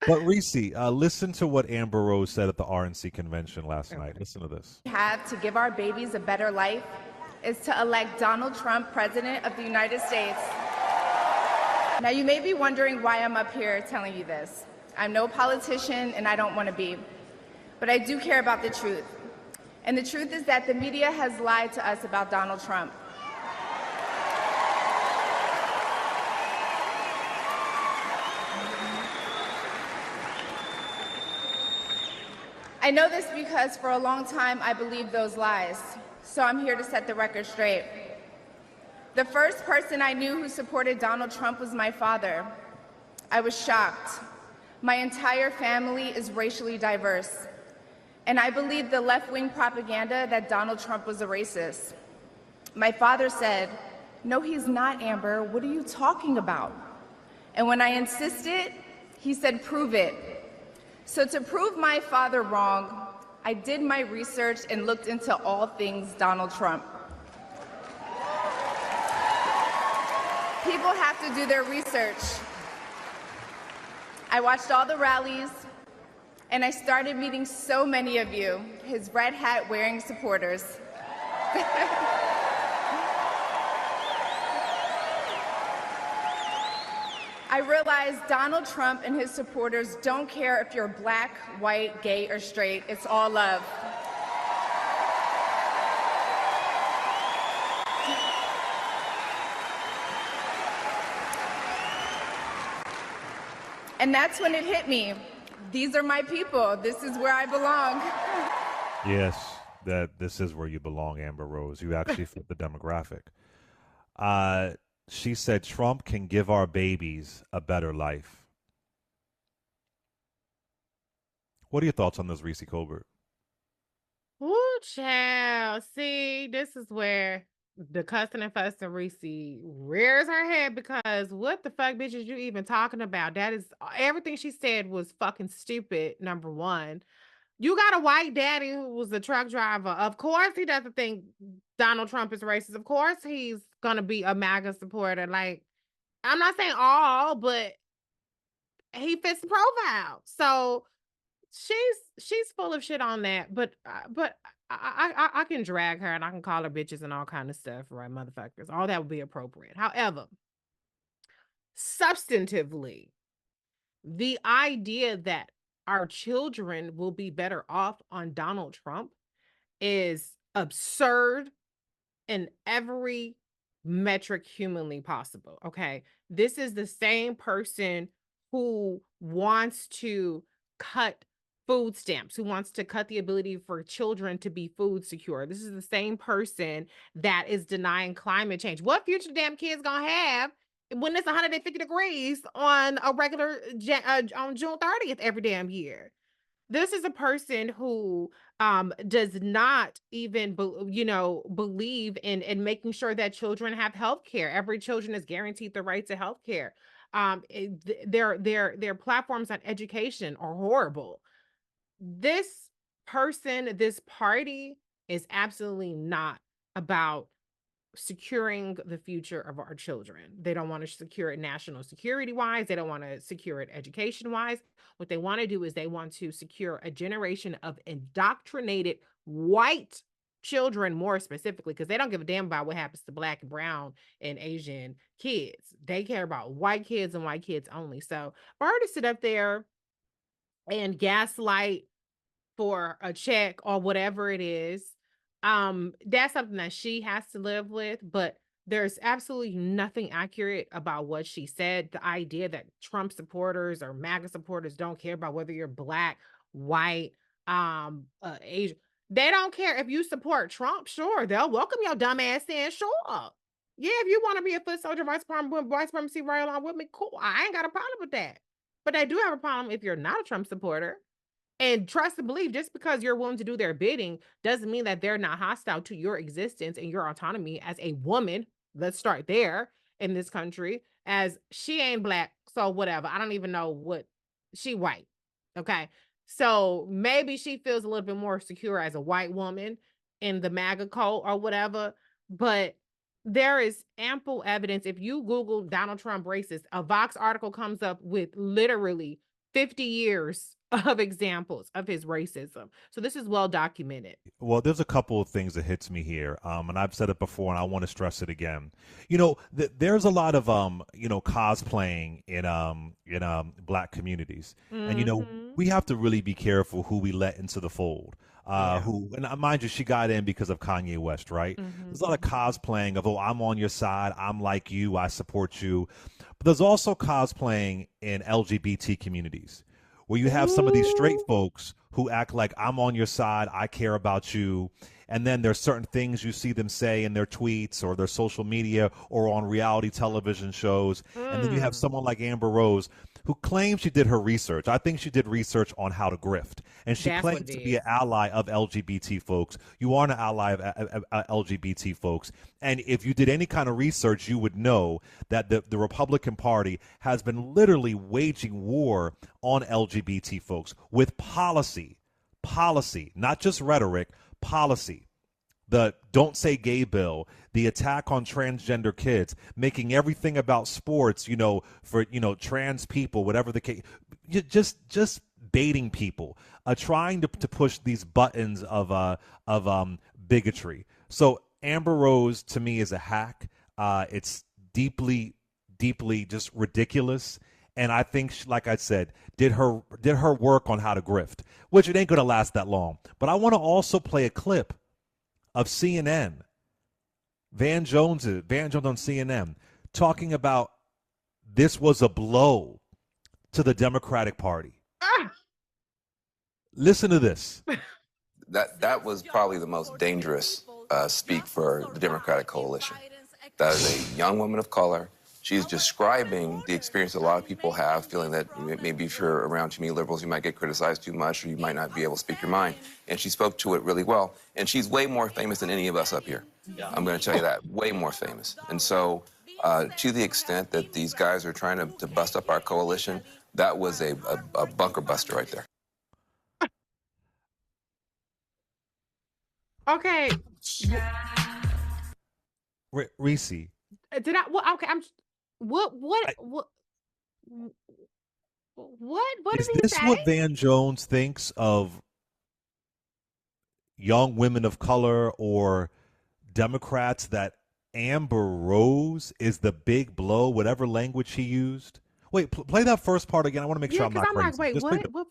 But Reese, listen to what Amber Rose said at the RNC convention last night. Listen to this. Have to give our babies a better life is to elect Donald Trump president of the United States. Now, you may be wondering why I'm up here telling you this. I'm no politician and I don't want to be, but I do care about the truth. And the truth is that the media has lied to us about Donald Trump. I know this because for a long time I believed those lies, so I'm here to set the record straight. The first person I knew who supported Donald Trump was my father. I was shocked. My entire family is racially diverse, and I believed the left-wing propaganda that Donald Trump was a racist. My father said, "No, he's not, Amber. What are you talking about?" And when I insisted, he said, "Prove it." So to prove my father wrong, I did my research and looked into all things Donald Trump. People have to do their research. I watched all the rallies, and I started meeting so many of you, his red hat wearing supporters. I realized Donald Trump and his supporters don't care if you're black, white, gay, or straight. It's all love. And that's when it hit me. These are my people. This is where I belong. Yes, this is where you belong, Amber Rose. You actually fit the demographic. She said Trump can give our babies a better life. What are your thoughts on this, Reese Colbert? Ooh, child. See, this is where the cussing and fussing Reese rears her head, because what the fuck, bitch, is you even talking about? That is, everything she said was fucking stupid, number one. You got a white daddy who was a truck driver. Of course he doesn't think Donald Trump is racist. Of course he's gonna be a MAGA supporter. Like, I'm not saying all, but he fits the profile. So she's full of shit on that. But I can drag her and I can call her bitches and all kind of stuff, right, motherfuckers. All that would be appropriate. However, substantively, the idea that our children will be better off on Donald Trump is absurd in every metric humanly possible. Okay. This is the same person who wants to cut food stamps, who wants to cut the ability for children to be food secure. This is the same person that is denying climate change. What future damn kids gonna have when it's 150 degrees on a regular on June 30th every damn year? This is a person who does not even believe in making sure that children have health care. Every children is guaranteed the right to health care. Their platforms on education are horrible. This person, this party, is absolutely not about securing the future of our children. They don't want to secure it national security wise. They don't want to secure it education wise. What they want to do is they want to secure a generation of indoctrinated white children, more specifically, because they don't give a damn about what happens to black and brown and Asian kids. They care about white kids and white kids only. So for her to sit up there and gaslight for a check or whatever it is, that's something that she has to live with. But there's absolutely nothing accurate about what she said. The idea that Trump supporters or MAGA supporters don't care about whether you're black, white, Asian. They don't care. If you support Trump, sure, they'll welcome your dumb ass in. Sure. Yeah, if you want to be a foot soldier, vice presidency right along with me, cool. I ain't got a problem with that. But I do have a problem if you're not a Trump supporter. And trust and believe, just because you're willing to do their bidding doesn't mean that they're not hostile to your existence and your autonomy as a woman. Let's start there in this country. As she ain't black, so whatever. I don't even know what she white. Okay. So maybe she feels a little bit more secure as a white woman in the MAGA cult or whatever. But there is ample evidence. If you Google Donald Trump racist, a Vox article comes up with literally 50 years of examples of his racism. So this is well documented. Well, there's a couple of things that hits me here, and I've said it before, and I want to stress it again. There's a lot of cosplaying in black communities, and Mhm. we have to really be careful who we let into the fold. Yeah. Who and mind you, she got in because of Kanye West, right? There's a lot of Mhm. cosplaying of, oh, I'm on your side, I'm like you, I support you, but there's also cosplaying in LGBT communities where you have some of these straight Ooh. folks who act like I'm on your side, I care about you. And then there's certain things you see them say in their tweets or their social media or on reality television shows. And then you have Mm. someone like Amber Rose who claims she did her research. I think she did research on how to grift. And she That's what claims it to be an is. ally of LGBT folks. You are an ally of LGBT folks. And if you did any kind of research, you would know that the Republican Party has been literally waging war on LGBT folks with policy, not just rhetoric, policy. The Don't Say Gay bill, the attack on transgender kids, making everything about sports, for trans people, whatever the case, just baiting people, trying to push these buttons of bigotry. So Amber Rose to me is a hack. It's deeply just ridiculous. And I think, like I said, did her work on how to grift, which it ain't gonna last that long. But I want to also play a clip of CNN, Van Jones on CNN, talking about this was a blow to the Democratic Party. Ah! Listen to this. That was probably the most dangerous speak for the Democratic coalition. That is a young woman of color. She's describing the experience a lot of people have, feeling that maybe if you're around too many liberals, you might get criticized too much, or you might not be able to speak your mind. And she spoke to it really well. And she's way more famous than any of us up here. I'm going to tell you that, way more famous. And so, to the extent that these guys are trying to bust up our coalition, that was a bunker buster right there. Okay. Reese, Did I well, okay, what what I, what what did is he this say? what Van Jones thinks of young women of color or Democrats, that Amber Rose is the big blow, whatever language he used? Wait, play that first part again. I want to make Yeah, sure I'm because not I'm like, crazy. wait, Just play what?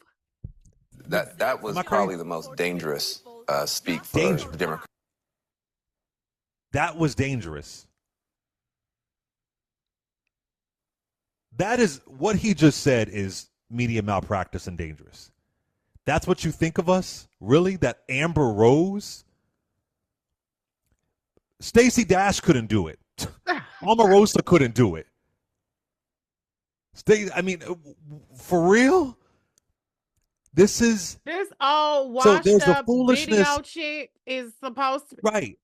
What? That am was I probably crazy? the most dangerous speak for Danger. the Democrats. That was dangerous. That is what he just said is media malpractice and dangerous. That's what you think of us? Really? That Amber Rose? Stacey Dash couldn't do it. Omarosa couldn't do it. I mean, for real? This is This old so washed there's the up foolishness, video chick is supposed to be. right?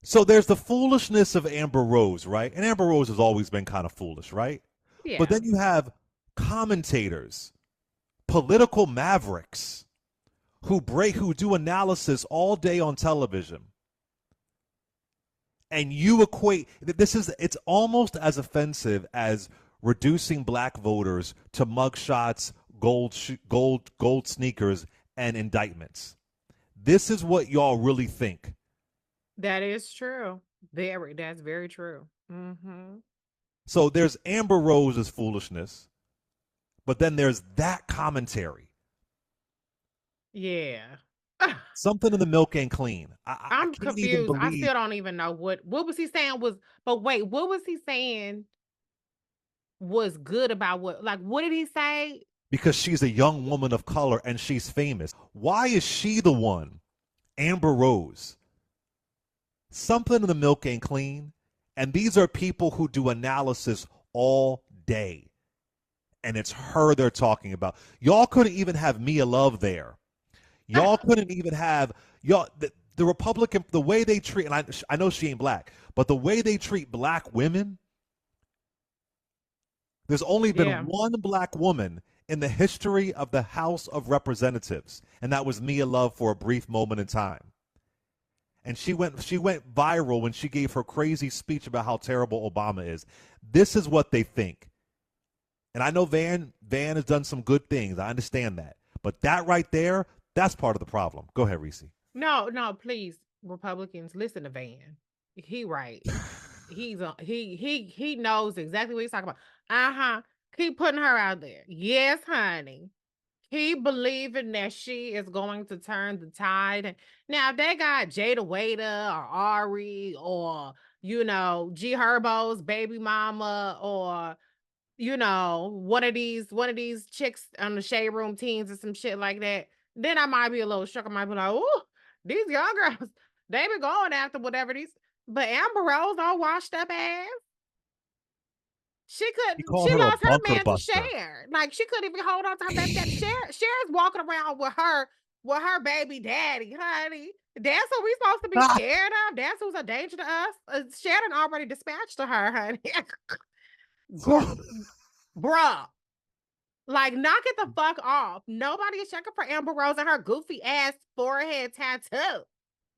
So there's the foolishness of Amber Rose, right? And Amber Rose has always been kind of foolish, right? But Yeah. then you have commentators, political mavericks who do analysis all day on television. And you equate it's almost as offensive as reducing black voters to mugshots, gold sneakers, and indictments. This is what y'all really think. That is true. That's very true. Mm-hmm. So there's Amber Rose's foolishness, but then there's that commentary. Yeah. Something in the milk ain't clean. I I'm can't even confused. I believe, still don't even know what was he saying was, but wait, what was he saying was good about what did he say? because she's a young woman of color and she's famous. Why is she the one, Amber Rose? Something in the milk ain't clean. And these are people who do analysis all day. And it's her they're talking about. Y'all couldn't even have Mia Love there. Y'all couldn't even have the Republican, the way they treat, and I know she ain't black, but the way they treat black women, there's only been Yeah. one black woman in the history of the House of Representatives, and that was Mia Love for a brief moment in time. And she went viral when she gave her crazy speech about how terrible Obama is. This is what they think. And I know Van has done some good things. I understand that. But that right there, that's part of the problem. Go ahead, Reese. No, please, Republicans, listen to Van. He right. He knows exactly what he's talking about. Uh-huh. Keep putting her out there. Yes, honey. Keep believing that she is going to turn the tide. And now, if they got Jada Waiter or Ari or, G Herbo's baby mama or, one of these chicks on the Shade Room teens or some shit like that, then I might be a little shook. I might be like, oh, these young girls, they be going after whatever these. But Amber Rose, all washed up ass, He called she her a lost her bunker man to buster. Cher. Like, she couldn't even hold on to her baby daddy. Cher's walking around with her baby daddy, honey. That's what we supposed to be scared of. That's who's a danger to us. Sharon already dispatched to her, honey. Bruh. Like, knock it the fuck off. Nobody is checking for Amber Rose and her goofy ass forehead tattoo.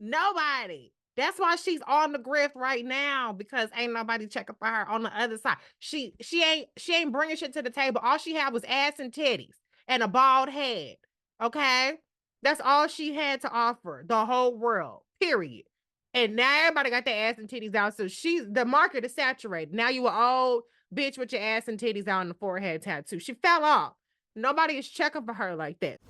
Nobody. That's why she's on the grift right now, because ain't nobody checking for her on the other side. She ain't bringing shit to the table. All she had was ass and titties and a bald head. Okay, that's all she had to offer the whole world. Period. And now everybody got their ass and titties out, so the market is saturated. Now you an old bitch with your ass and titties out on the forehead tattoo. She fell off. Nobody is checking for her like that.